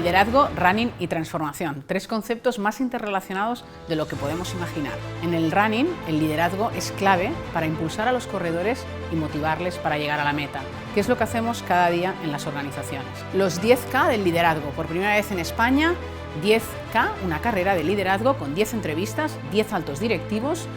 Liderazgo, running y transformación, tres conceptos más interrelacionados de lo que podemos imaginar. En el running, el liderazgo es clave para impulsar a los corredores y motivarles para llegar a la meta, que es lo que hacemos cada día en las organizaciones. Los 10K del liderazgo, por primera vez en España, 10K, una carrera de liderazgo con 10 entrevistas, 10 altos directivos,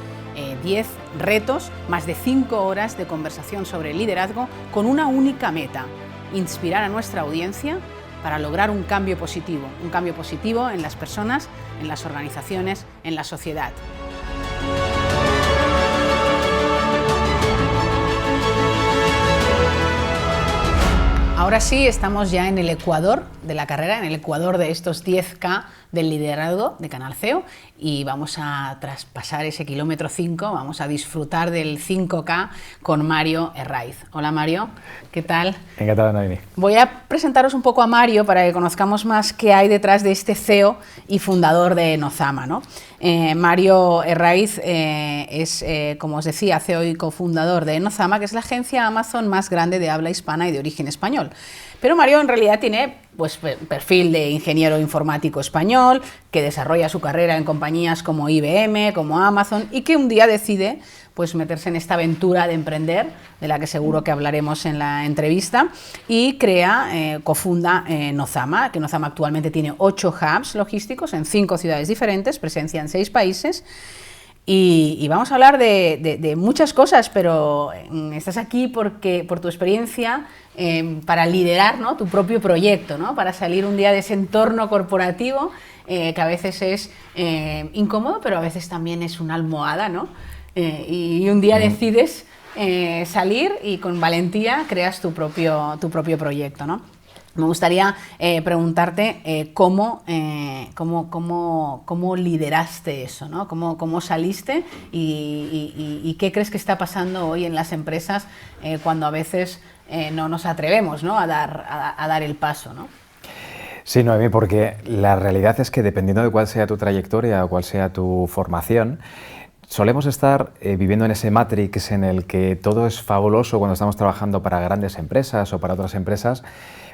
10 retos, más de 5 horas de conversación sobre liderazgo con una única meta: inspirar a nuestra audiencia para lograr un cambio positivo en las personas, en las organizaciones, en la sociedad. Ahora sí, estamos ya en el ecuador de la carrera, en el ecuador de estos 10K del liderazgo de Canal CEO, y vamos a traspasar ese kilómetro 5, vamos a disfrutar del 5K con Mario Herraiz. Hola Mario, ¿qué tal? Encantado, Noemi. Voy a presentaros un poco a Mario para que conozcamos más qué hay detrás de este CEO y fundador de Nozama, ¿no? Mario Herraiz es, como os decía, CEO y cofundador de Nozama, que es la agencia Amazon más grande de habla hispana y de origen español. Pero Mario en realidad tiene pues, perfil de ingeniero informático español, que desarrolla su carrera en compañías como IBM, como Amazon, y que un día decide pues, meterse en esta aventura de emprender, de la que seguro que hablaremos en la entrevista, y cofunda Nozama, que Nozama actualmente tiene 8 hubs logísticos en 5 ciudades diferentes, presencia en 6 países. Y vamos a hablar de muchas cosas, pero estás aquí porque, por tu experiencia para liderar, ¿no?, tu propio proyecto, ¿no?, para salir un día de ese entorno corporativo que a veces es incómodo, pero a veces también es una almohada, ¿no? Y un día decides salir y con valentía creas tu propio proyecto, ¿no? Me gustaría preguntarte cómo lideraste eso, ¿no? Cómo saliste y qué crees que está pasando hoy en las empresas cuando a veces no nos atrevemos, ¿no?, a dar el paso, ¿no? Sí, Noemí, porque la realidad es que dependiendo de cuál sea tu trayectoria o cuál sea tu formación, solemos estar viviendo en ese matrix en el que todo es fabuloso cuando estamos trabajando para grandes empresas o para otras empresas.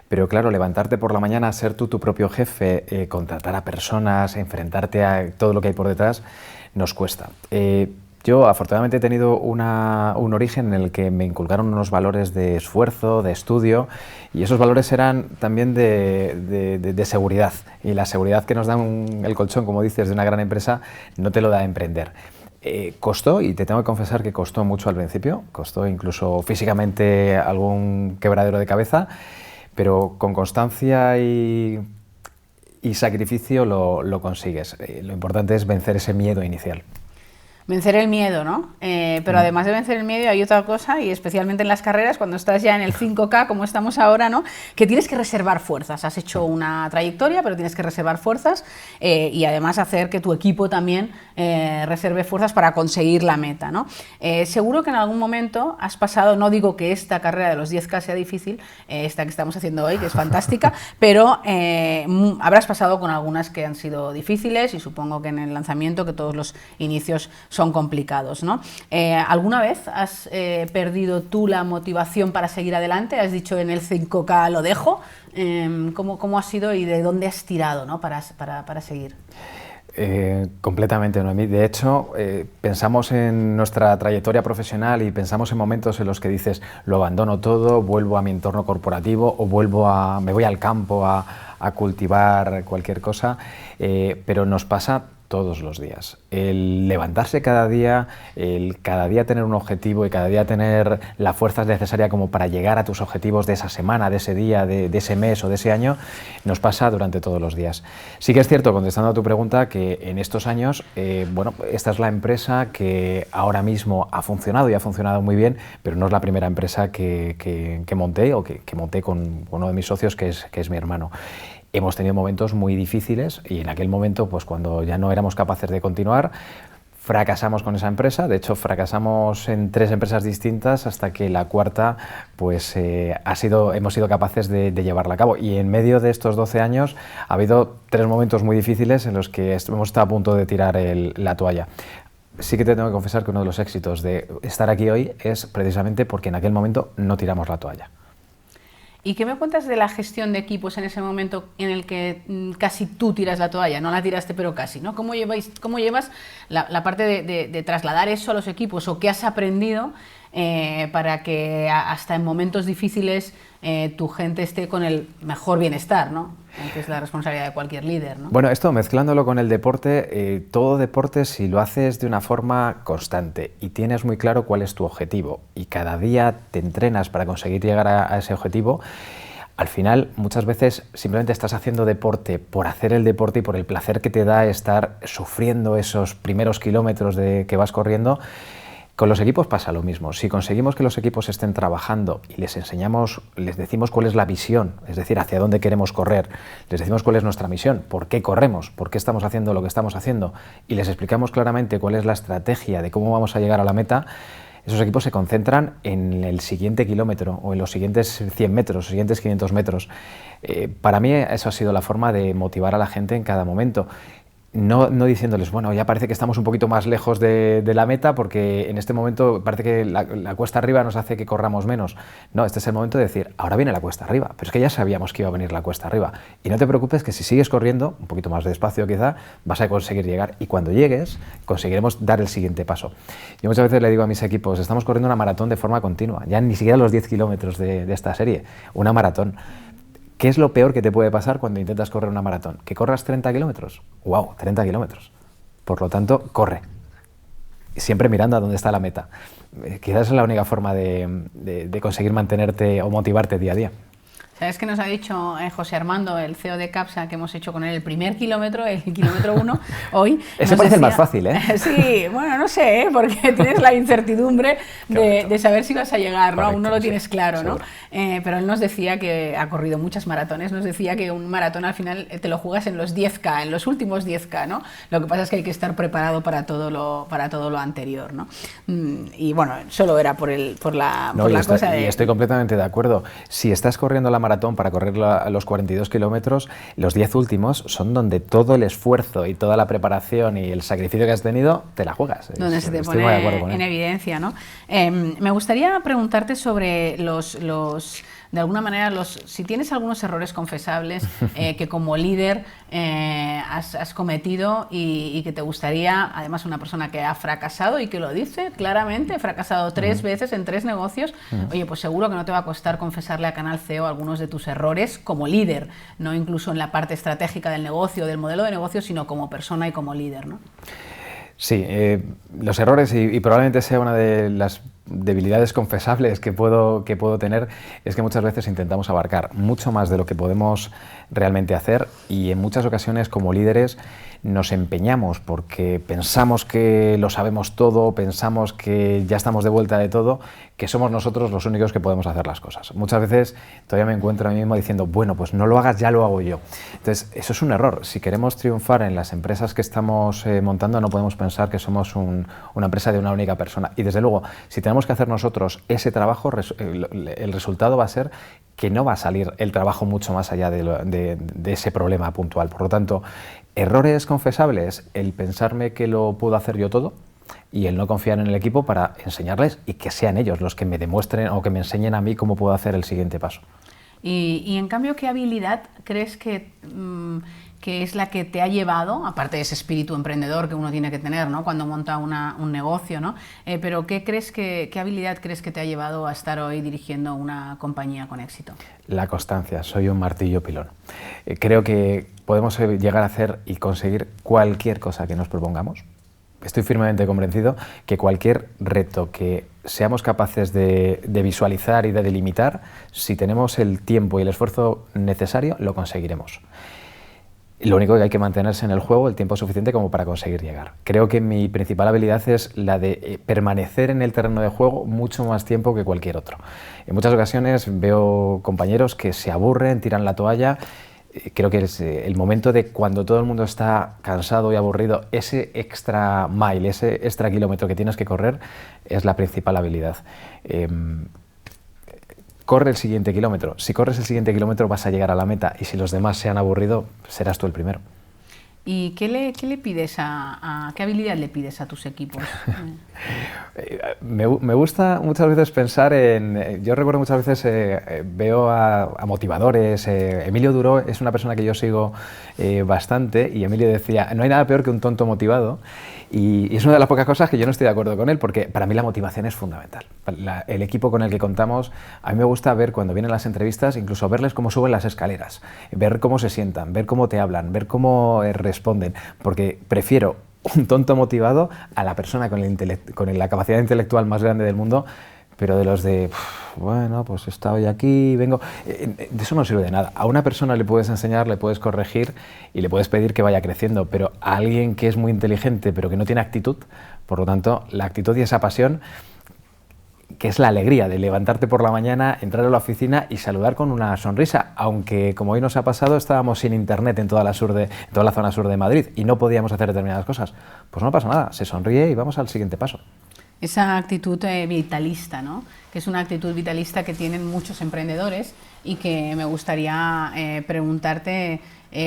Pero claro, levantarte por la mañana, ser tú tu propio jefe, contratar a personas, enfrentarte a todo lo que hay por detrás, nos cuesta. Yo afortunadamente he tenido un origen en el que me inculcaron unos valores de esfuerzo, de estudio, y esos valores eran también de seguridad. Y la seguridad que nos da el colchón, como dices, de una gran empresa, no te lo da a emprender. Costó, y te tengo que confesar que costó mucho al principio, costó incluso físicamente algún quebradero de cabeza, pero con constancia y sacrificio lo consigues. Lo importante es vencer ese miedo inicial. Vencer el miedo, ¿no? Pero además de vencer el miedo hay otra cosa, y especialmente en las carreras, cuando estás ya en el 5K, como estamos ahora, ¿no?, que tienes que reservar fuerzas. Has hecho una trayectoria, pero tienes que reservar fuerzas y además hacer que tu equipo también reserve fuerzas para conseguir la meta, ¿no? Seguro que en algún momento has pasado, no digo que esta carrera de los 10K sea difícil, esta que estamos haciendo hoy, que es fantástica, pero habrás pasado con algunas que han sido difíciles, y supongo que en el lanzamiento, que todos los inicios son complicados, ¿no? ¿Alguna vez has perdido tú la motivación para seguir adelante? Has dicho en el 5K lo dejo. ¿Cómo ha sido y de dónde has tirado, ¿no?, para seguir? Completamente, Noemí. De hecho, pensamos en nuestra trayectoria profesional y pensamos en momentos en los que dices, lo abandono todo, vuelvo a mi entorno corporativo o me voy al campo a cultivar cualquier cosa, pero nos pasa todos los días. El levantarse cada día, el cada día tener un objetivo y cada día tener la fuerza necesaria como para llegar a tus objetivos de esa semana, de ese día, de ese mes o de ese año, nos pasa durante todos los días. Sí que es cierto, contestando a tu pregunta, que en estos años, bueno, esta es la empresa que ahora mismo ha funcionado y ha funcionado muy bien, pero no es la primera empresa que monté o que monté con uno de mis socios, que es mi hermano. Hemos tenido momentos muy difíciles y en aquel momento, pues cuando ya no éramos capaces de continuar, fracasamos con esa empresa. De hecho, fracasamos en 3 empresas distintas hasta que la cuarta pues, hemos sido capaces de llevarla a cabo. Y en medio de estos 12 años ha habido 3 momentos muy difíciles en los que hemos estado a punto de tirar la toalla. Sí que te tengo que confesar que uno de los éxitos de estar aquí hoy es precisamente porque en aquel momento no tiramos la toalla. ¿Y qué me cuentas de la gestión de equipos en ese momento en el que casi tú tiras la toalla? No la tiraste, pero casi, ¿no? ¿Cómo llevas la parte de trasladar eso a los equipos, o qué has aprendido para que hasta en momentos difíciles tu gente esté con el mejor bienestar, ¿no? Que es la responsabilidad de cualquier líder, ¿no? Bueno, esto mezclándolo con el deporte, todo deporte, si lo haces de una forma constante y tienes muy claro cuál es tu objetivo y cada día te entrenas para conseguir llegar a ese objetivo, al final muchas veces simplemente estás haciendo deporte por hacer el deporte y por el placer que te da estar sufriendo esos primeros kilómetros que vas corriendo. Con los equipos pasa lo mismo. Si conseguimos que los equipos estén trabajando y les enseñamos, les decimos cuál es la visión, es decir, hacia dónde queremos correr, les decimos cuál es nuestra misión, por qué corremos, por qué estamos haciendo lo que estamos haciendo, y les explicamos claramente cuál es la estrategia de cómo vamos a llegar a la meta, esos equipos se concentran en el siguiente kilómetro o en los siguientes 100 metros, los siguientes 500 metros. Para mí eso ha sido la forma de motivar a la gente en cada momento. No diciéndoles, bueno, ya parece que estamos un poquito más lejos de la meta porque en este momento parece que la cuesta arriba nos hace que corramos menos. No, este es el momento de decir, ahora viene la cuesta arriba, pero es que ya sabíamos que iba a venir la cuesta arriba. Y no te preocupes que si sigues corriendo, un poquito más despacio quizá, vas a conseguir llegar y cuando llegues conseguiremos dar el siguiente paso. Yo muchas veces le digo a mis equipos, estamos corriendo una maratón de forma continua, ya ni siquiera los 10 kilómetros de esta serie, una maratón. ¿Qué es lo peor que te puede pasar cuando intentas correr una maratón? ¿Que corras 30 kilómetros? ¡Wow! 30 kilómetros. Por lo tanto, corre. Siempre mirando a dónde está la meta. Quizás es la única forma de conseguir mantenerte o motivarte día a día. ¿Sabes qué nos ha dicho José Armando, el CEO de CAPSA, que hemos hecho con él el primer kilómetro, el kilómetro 1, hoy? Ese parece el más fácil, ¿eh? Sí, bueno, no sé, porque tienes la incertidumbre de saber si vas a llegar, ¿no? Aún no lo tienes claro, ¿no? Pero él nos decía que ha corrido muchas maratones, nos decía que un maratón al final te lo juegas en los 10K, en los últimos 10K, ¿no? Lo que pasa es que hay que estar preparado para todo lo anterior, ¿no? Y bueno, solo era por la cosa de... Y estoy completamente de acuerdo. Si estás corriendo la maratón para correr los 42 kilómetros, los 10 últimos son donde todo el esfuerzo y toda la preparación y el sacrificio que has tenido te la juegas. Donde se te pone en evidencia, ¿no? Me gustaría preguntarte sobre de alguna manera, si tienes algunos errores confesables que como líder has cometido y que te gustaría, además una persona que ha fracasado y que lo dice claramente, he fracasado 3 veces en 3 negocios, oye, pues seguro que no te va a costar confesarle a Canal CEO algunos de tus errores como líder, no incluso en la parte estratégica del negocio, del modelo de negocio, sino como persona y como líder, ¿no? Sí, los errores, y probablemente sea una de las debilidades confesables que puedo tener, es que muchas veces intentamos abarcar mucho más de lo que podemos realmente hacer, y en muchas ocasiones como líderes nos empeñamos porque pensamos que lo sabemos todo, pensamos que ya estamos de vuelta de todo, que somos nosotros los únicos que podemos hacer las cosas. Muchas veces todavía me encuentro a mí mismo diciendo, bueno, pues no lo hagas, ya lo hago yo. Entonces, eso es un error. Si queremos triunfar en las empresas que estamos montando, no podemos pensar que somos una empresa de una única persona. Y desde luego, si tenemos que hacer nosotros ese trabajo, el resultado va a ser que no va a salir el trabajo mucho más allá de ese problema puntual. Por lo tanto, errores confesables, el pensarme que lo puedo hacer yo todo y el no confiar en el equipo para enseñarles y que sean ellos los que me demuestren o que me enseñen a mí cómo puedo hacer el siguiente paso. Y en cambio, ¿qué habilidad crees que es la que te ha llevado, aparte de ese espíritu emprendedor que uno tiene que tener, ¿no?, cuando monta un negocio, ¿no? Pero ¿qué habilidad crees que te ha llevado a estar hoy dirigiendo una compañía con éxito? La constancia. Soy un martillo pilón. Creo que podemos llegar a hacer y conseguir cualquier cosa que nos propongamos. Estoy firmemente convencido que cualquier reto que seamos capaces de visualizar y de delimitar, si tenemos el tiempo y el esfuerzo necesario, lo conseguiremos. Lo único que hay que mantenerse en el juego el tiempo suficiente como para conseguir llegar. Creo que mi principal habilidad es la de permanecer en el terreno de juego mucho más tiempo que cualquier otro. En muchas ocasiones veo compañeros que se aburren, tiran la toalla. Creo que es el momento de cuando todo el mundo está cansado y aburrido, ese extra mile, ese extra kilómetro que tienes que correr es la principal habilidad. Corre el siguiente kilómetro. Si corres el siguiente kilómetro vas a llegar a la meta, y si los demás se han aburrido, serás tú el primero. ¿Y qué le pides qué habilidad le pides a tus equipos? Me gusta muchas veces pensar en... Yo recuerdo muchas veces, veo a motivadores, Emilio Duró es una persona que yo sigo bastante, y Emilio decía, no hay nada peor que un tonto motivado, y es una de las pocas cosas que yo no estoy de acuerdo con él, porque para mí la motivación es fundamental. El equipo con el que contamos, a mí me gusta ver cuando vienen las entrevistas, incluso verles cómo suben las escaleras, ver cómo se sientan, ver cómo te hablan, ver cómo responden, porque prefiero un tonto motivado a la persona con la capacidad intelectual más grande del mundo, pero de los de, bueno, pues he estado aquí, vengo... De eso no sirve de nada. A una persona le puedes enseñar, le puedes corregir y le puedes pedir que vaya creciendo, pero a alguien que es muy inteligente pero que no tiene actitud, por lo tanto, la actitud y esa pasión, que es la alegría de levantarte por la mañana, entrar a la oficina y saludar con una sonrisa, aunque como hoy nos ha pasado estábamos sin internet en toda la zona sur de Madrid y no podíamos hacer determinadas cosas, pues no pasa nada, se sonríe y vamos al siguiente paso. Esa actitud vitalista, ¿no? Que es una actitud vitalista que tienen muchos emprendedores y que me gustaría preguntarte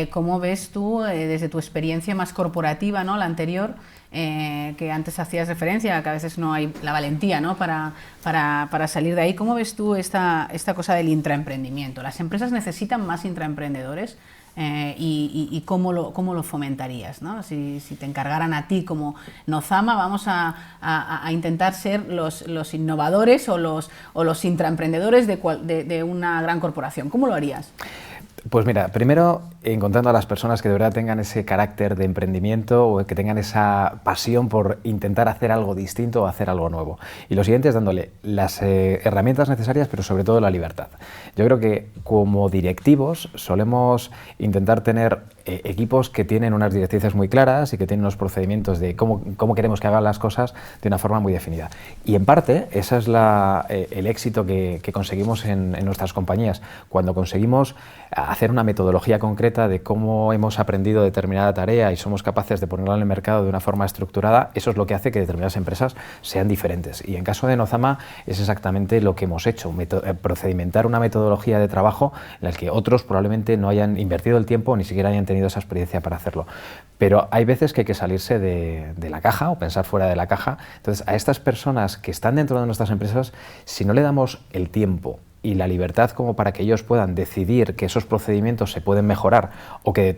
cómo ves tú, desde tu experiencia más corporativa, ¿no? La anterior, que antes hacías referencia, que a veces no hay la valentía, ¿no? para salir de ahí. ¿Cómo ves tú esta cosa del intraemprendimiento? ¿Las empresas necesitan más intraemprendedores? Y cómo lo fomentarías, ¿no? Si te encargaran a ti como Nozama, vamos a intentar ser los innovadores o los intraemprendedores de una gran corporación. ¿Cómo lo harías? Pues mira, primero encontrando a las personas que de verdad tengan ese carácter de emprendimiento o que tengan esa pasión por intentar hacer algo distinto o hacer algo nuevo. Y lo siguiente es dándole las herramientas necesarias, pero sobre todo la libertad. Yo creo que como directivos solemos intentar tener equipos que tienen unas directrices muy claras y que tienen unos procedimientos de cómo queremos que hagan las cosas de una forma muy definida. Y en parte, ese es el éxito que conseguimos en nuestras compañías, cuando conseguimos hacer una metodología concreta de cómo hemos aprendido determinada tarea y somos capaces de ponerla en el mercado de una forma estructurada. Eso es lo que hace que determinadas empresas sean diferentes. Y en caso de Nozama es exactamente lo que hemos hecho, procedimentar una metodología de trabajo en la que otros probablemente no hayan invertido el tiempo, ni siquiera hayan tenido esa experiencia para hacerlo. Pero hay veces que hay que salirse de la caja o pensar fuera de la caja. Entonces, a estas personas que están dentro de nuestras empresas, si no le damos el tiempo y la libertad como para que ellos puedan decidir que esos procedimientos se pueden mejorar o que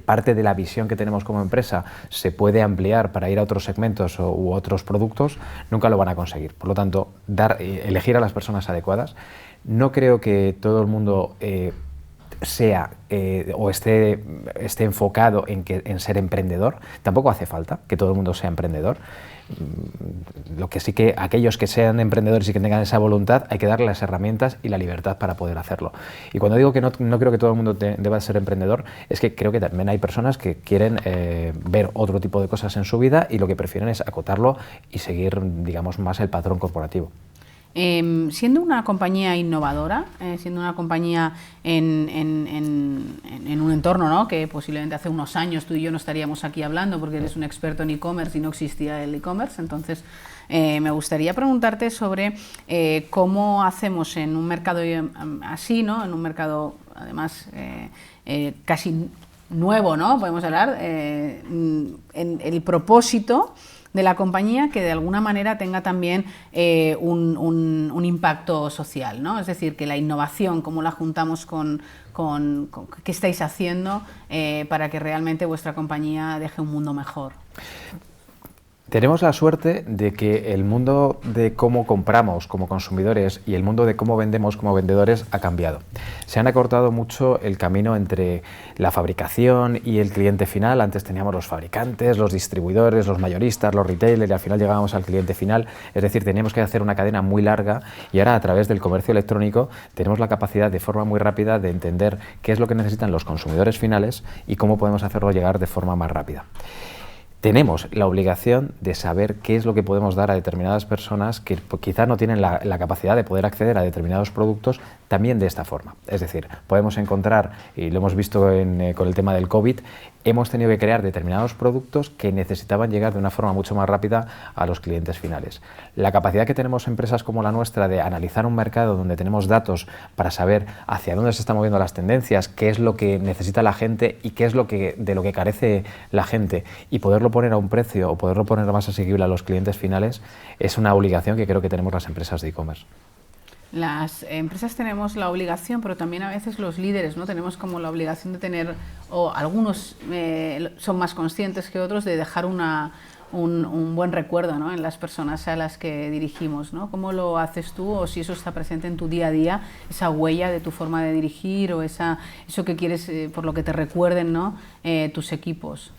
parte de la visión que tenemos como empresa se puede ampliar para ir a otros segmentos u otros productos, nunca lo van a conseguir. Por lo tanto, elegir a las personas adecuadas. No creo que todo el mundo esté enfocado en ser emprendedor. Tampoco hace falta que todo el mundo sea emprendedor. Lo que sí que aquellos que sean emprendedores y que tengan esa voluntad, hay que darles las herramientas y la libertad para poder hacerlo. Y cuando digo que no creo que todo el mundo deba ser emprendedor, es que creo que también hay personas que quieren ver otro tipo de cosas en su vida y lo que prefieren es acotarlo y seguir, digamos, más el patrón corporativo. Siendo una compañía innovadora, siendo una compañía en un entorno, ¿no? Que posiblemente hace unos años tú y yo no estaríamos aquí hablando porque eres un experto en e-commerce y no existía el e-commerce, entonces me gustaría preguntarte sobre cómo hacemos en un mercado así, ¿no? En un mercado además casi nuevo, ¿no? Podemos hablar en el propósito de la compañía que de alguna manera tenga también un impacto social, ¿no? Es decir, que la innovación, cómo la juntamos con qué estáis haciendo para que realmente vuestra compañía deje un mundo mejor. Tenemos la suerte de que el mundo de cómo compramos como consumidores y el mundo de cómo vendemos como vendedores ha cambiado. Se han acortado mucho el camino entre la fabricación y el cliente final. Antes teníamos los fabricantes, los distribuidores, los mayoristas, los retailers y al final llegábamos al cliente final. Es decir, teníamos que hacer una cadena muy larga y ahora a través del comercio electrónico tenemos la capacidad de forma muy rápida de entender qué es lo que necesitan los consumidores finales y cómo podemos hacerlo llegar de forma más rápida. Tenemos la obligación de saber qué es lo que podemos dar a determinadas personas que quizás no tienen la capacidad de poder acceder a determinados productos también de esta forma. Es decir, podemos encontrar, y lo hemos visto con el tema del COVID, hemos tenido que crear determinados productos que necesitaban llegar de una forma mucho más rápida a los clientes finales. La capacidad que tenemos empresas como la nuestra de analizar un mercado donde tenemos datos para saber hacia dónde se están moviendo las tendencias, qué es lo que necesita la gente y qué es de lo que carece la gente, y poderlo poner a un precio o poderlo poner más asequible a los clientes finales, es una obligación que creo que tenemos las empresas de e-commerce. Las empresas tenemos la obligación, pero también a veces los líderes, ¿no? Tenemos como la obligación de tener, o algunos son más conscientes que otros, de dejar un buen recuerdo, ¿no? En las personas a las que dirigimos, ¿no? ¿Cómo lo haces tú, o si eso está presente en tu día a día, esa huella de tu forma de dirigir, o eso que quieres, por lo que te recuerden, ¿no? Tus equipos?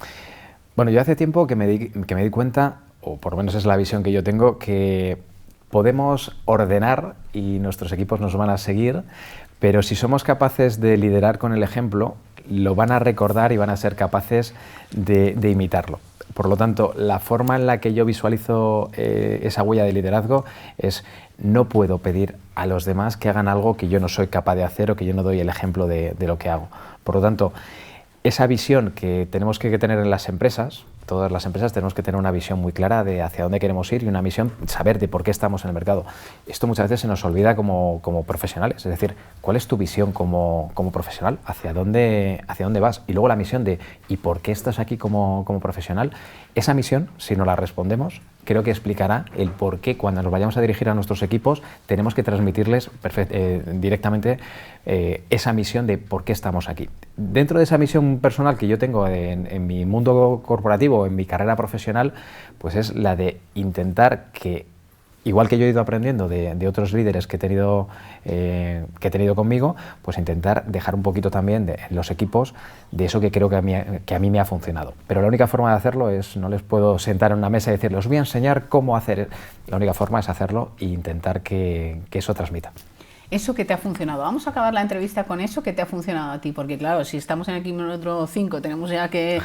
Bueno, yo hace tiempo que me di cuenta, o por lo menos es la visión que yo tengo, que podemos ordenar y nuestros equipos nos van a seguir, pero si somos capaces de liderar con el ejemplo, lo van a recordar y van a ser capaces de imitarlo. Por lo tanto, la forma en la que yo visualizo esa huella de liderazgo es: no puedo pedir a los demás que hagan algo que yo no soy capaz de hacer o que yo no doy el ejemplo de lo que hago. Por lo tanto, esa visión que tenemos que tener en las empresas, todas las empresas tenemos que tener una visión muy clara de hacia dónde queremos ir y una misión, saber de por qué estamos en el mercado. Esto muchas veces se nos olvida como profesionales, es decir, ¿cuál es tu visión como profesional? ¿Hacia dónde vas? Y luego la misión de ¿y por qué estás aquí como profesional? Esa misión, si no la respondemos, creo que explicará el por qué cuando nos vayamos a dirigir a nuestros equipos tenemos que transmitirles directamente esa misión de por qué estamos aquí. Dentro de esa misión personal que yo tengo en mi mundo corporativo, en mi carrera profesional, pues es la de intentar que, igual que yo he ido aprendiendo de otros líderes que he tenido conmigo, pues intentar dejar un poquito también en los equipos de eso que creo que a mí me ha funcionado. Pero la única forma de hacerlo es, no les puedo sentar en una mesa y decirles, os voy a enseñar cómo hacer. La única forma es hacerlo e intentar que eso transmita. Eso que te ha funcionado. Vamos a acabar la entrevista con eso que te ha funcionado a ti, porque claro, si estamos en el kilómetro 5, tenemos ya que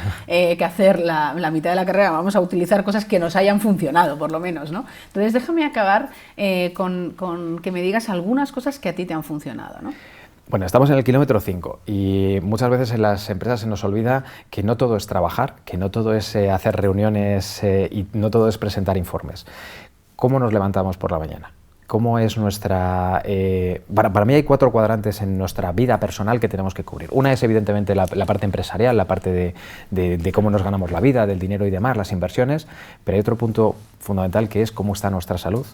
hacer la mitad de la carrera, vamos a utilizar cosas que nos hayan funcionado, por lo menos, ¿no? Entonces déjame acabar con que me digas algunas cosas que a ti te han funcionado, ¿no? Bueno, estamos en el kilómetro 5 y muchas veces en las empresas se nos olvida que no todo es trabajar, que no todo es hacer reuniones y no todo es presentar informes. ¿Cómo nos levantamos por la mañana? ¿Cómo es nuestra...? Para mí hay 4 cuadrantes en nuestra vida personal que tenemos que cubrir. Una es evidentemente la parte empresarial, la parte de cómo nos ganamos la vida, del dinero y demás, las inversiones, pero hay otro punto fundamental que es cómo está nuestra salud.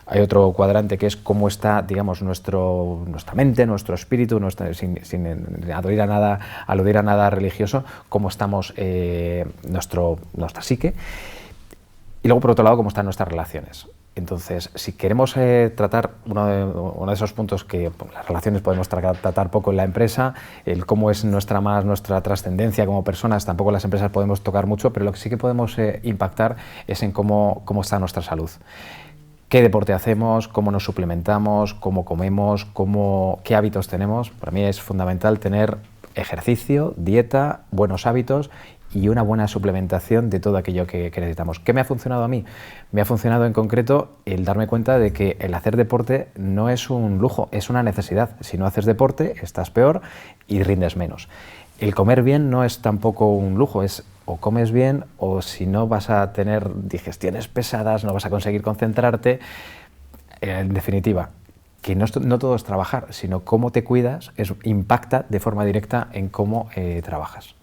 Hay otro cuadrante que es cómo está, digamos, nuestra mente, nuestro espíritu, sin aludir a nada religioso, cómo estamos nuestra psique. Y luego, por otro lado, cómo están nuestras relaciones. Entonces, si queremos tratar uno de esos puntos que las relaciones podemos tratar poco en la empresa, el cómo es nuestra trascendencia como personas, tampoco las empresas podemos tocar mucho, pero lo que sí que podemos impactar es en cómo está nuestra salud. ¿Qué deporte hacemos? ¿Cómo nos suplementamos? ¿Cómo comemos? ¿Qué hábitos tenemos? Para mí es fundamental tener ejercicio, dieta, buenos hábitos y una buena suplementación de todo aquello que necesitamos. ¿Qué me ha funcionado a mí? Me ha funcionado en concreto el darme cuenta de que el hacer deporte no es un lujo, es una necesidad. Si no haces deporte, estás peor y rindes menos. El comer bien no es tampoco un lujo, es o comes bien o si no vas a tener digestiones pesadas, no vas a conseguir concentrarte. En definitiva, que no todo es trabajar, sino cómo te cuidas impacta de forma directa en cómo trabajas.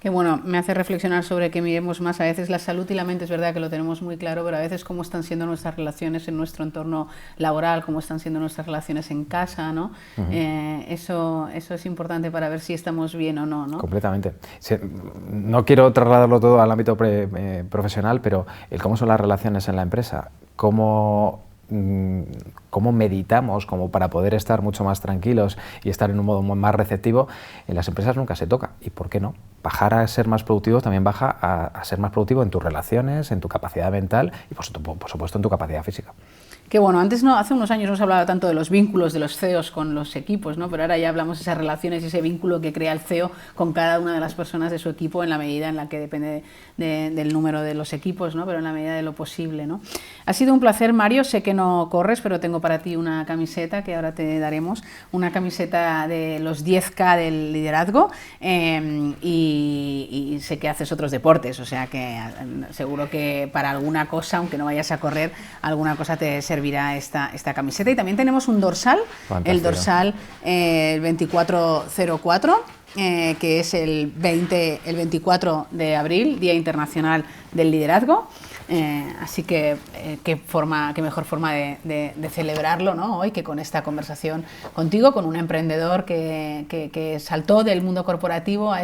Que bueno, me hace reflexionar sobre que miremos más a veces la salud y la mente. Es verdad que lo tenemos muy claro, pero a veces cómo están siendo nuestras relaciones en nuestro entorno laboral, cómo están siendo nuestras relaciones en casa, ¿no? Eso es importante para ver si estamos bien o no, ¿no? Completamente. No quiero trasladarlo todo al ámbito profesional, pero el cómo son las relaciones en la empresa, cómo meditamos como para poder estar mucho más tranquilos y estar en un modo más receptivo, en las empresas nunca se toca. ¿Y por qué no? Bajar a ser más productivo también baja a ser más productivo en tus relaciones, en tu capacidad mental y por supuesto en tu capacidad física. Que bueno, antes no, hace unos años no se hablaba tanto de los vínculos de los CEOs con los equipos, ¿no? Pero ahora ya hablamos de esas relaciones y ese vínculo que crea el CEO con cada una de las personas de su equipo en la medida en la que depende del número de los equipos, ¿no? Pero en la medida de lo posible, ¿no? Ha sido un placer, Mario. Sé que no corres, pero tengo para ti una camiseta que ahora te daremos, una camiseta de los 10K del liderazgo, y sé que haces otros deportes, o sea que seguro que para alguna cosa, aunque no vayas a correr, alguna cosa te servirá esta camiseta. Y también tenemos un dorsal, fantástico. El dorsal 2404, que es el 24 de abril, Día Internacional del Liderazgo. Así que qué mejor forma de celebrarlo, ¿no? Hoy que con esta conversación contigo, con un emprendedor que saltó del mundo corporativo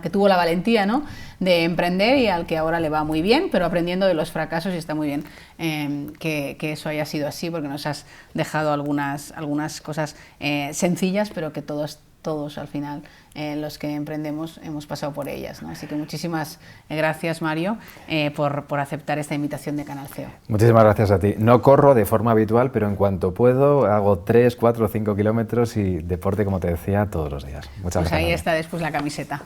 que tuvo la valentía, ¿no?, de emprender y al que ahora le va muy bien, pero aprendiendo de los fracasos, y está muy bien que eso haya sido así, porque nos has dejado algunas cosas sencillas, pero que todos al final, los que emprendemos, hemos pasado por ellas, ¿no? Así que muchísimas gracias, Mario, por aceptar esta invitación de Canal CEO. Muchísimas gracias a ti. No corro de forma habitual, pero en cuanto puedo hago 3, 4 o 5 kilómetros y deporte, como te decía, todos los días. Muchas gracias. Pues ahí está después la camiseta.